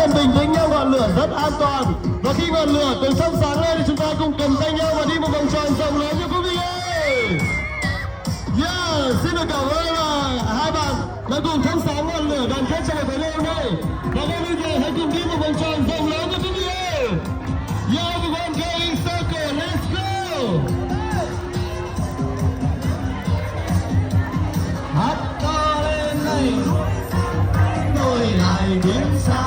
cần bình tĩnh nhau, ngọn lửa rất an toàn. Và khi ngọn lửa từ sông sáng lên thì chúng ta cùng cầm tay nhau và đi một vòng tròn rộng lớn như quý vị ơi. Yeah, xin được cảm ơn hai bạn đã cùng thắp sáng ngọn lửa đoàn kết trong một cái lễ hôm nay. Và ngay bây giờ hãy cùng đi một vòng tròn rộng lớn như quý vị ơi. Yeah, everyone going circle, let's go. Hát to lên này, nối lại biến xa.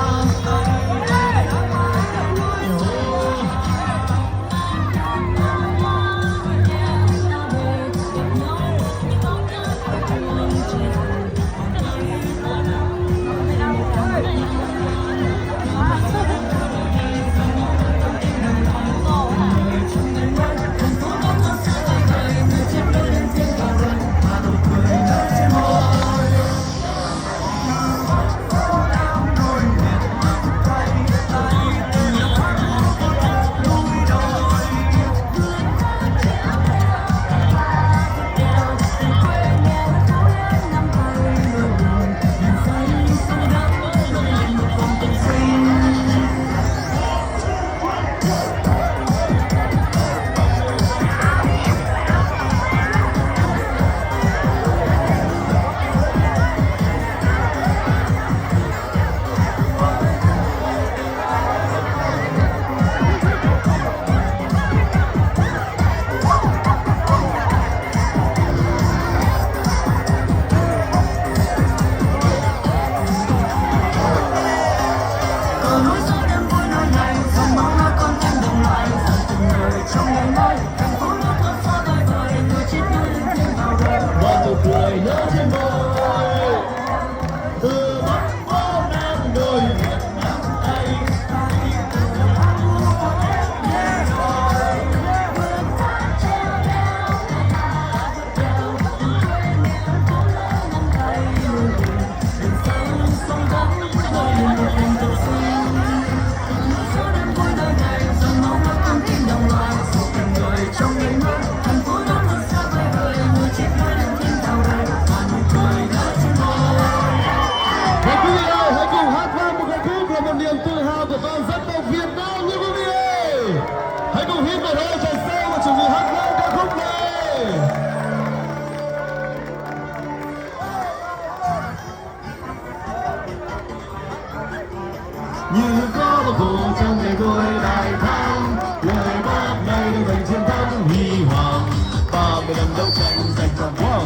Như có một vụ trong ngày vui đại thắng, lời bác đây đưa về chiến thắng huy hoàng. 30 năm đấu tranh giành toàn quốc.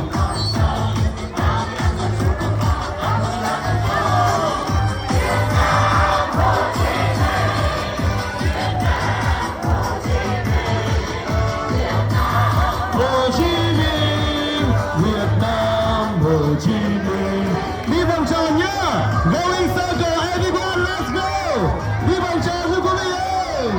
Hồ Chí Minh, Việt Nam, Hồ Chí Minh. Đi vòng tròn nhá, going circle, everyone, let's go. Đi vòng tròn như quý vị ơi.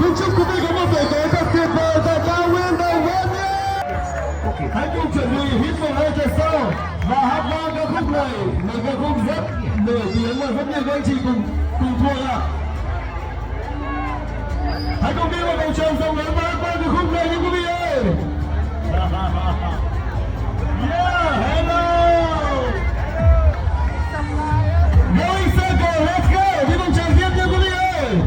Xin chúc quý vị có một buổi tối thật tuyệt vời và cao nguyên đầu vân nhé. Hãy cùng chuẩn bị hít một hơi thật sâu và hát vang ca khúc này, một ca khúc rất nổi tiếng mà rất nhiều các anh chị cùng thuộc ạ. Hãy cùng đi vào vòng tròn rộng lớn và hát vang ca khúc này như quý vị ơi. Yeah, hello. Going circle, let's go. Đi vòng tròn tiếp nha quý vị ơi.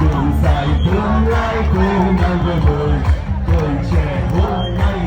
Đường dài tương lai cùng nhau với đời, tuổi trẻ hôm nay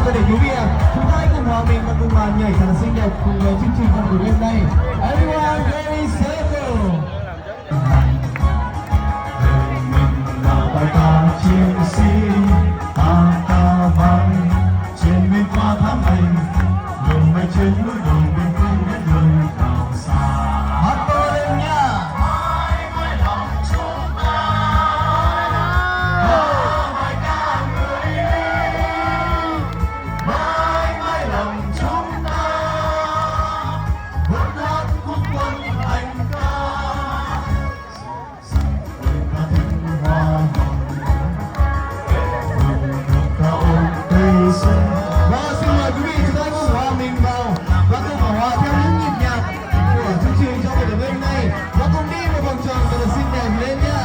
và để quý vị chúng ta hãy cùng hòa mình và cùng nhảy thật là xinh đẹp cùng với chương trình trong buổi đêm nay. Everyone ready, set, go. Bài ca chiến sĩ ta ca vang trên miền qua thám ảnh đường mây trên núi đường bên quên đến đường cao xa. Hát to lên nha. Mãi mãi lòng chúng ta, bài ca người lính. Mãi mãi lòng chúng ta, vút hát khúc quân hành ca. Ca tiếng hoa hồng, và xin mời quý vị chúng ta cùng hòa mình vào và cùng hòa theo những nhịp nhạc của chương trình trong buổi đêm nay và cùng đi một vòng tròn thật là xinh đẹp lên nhá.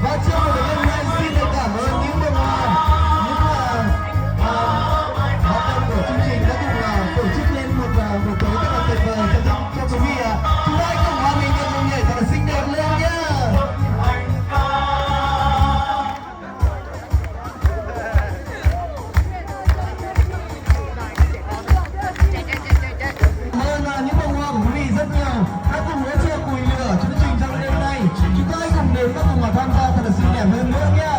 Và trong buổi đêm nay xin được cảm ơn những bông hoa, những hoạt động của chương trình đã cùng tổ chức lên một tối rất là tuyệt vời cho quý vị ạ. Chúng ta hãy cùng hòa mình và cùng nhảy thật là xinh đẹp lên nhá. Những bông hoa của quý vị rất nhiều đã cùng hỗ trợ cùi lửa chương trình trong đêm nay. Chúng ta hãy cùng đến và cùng tham gia thật là xinh đẹp hơn nữa nhé.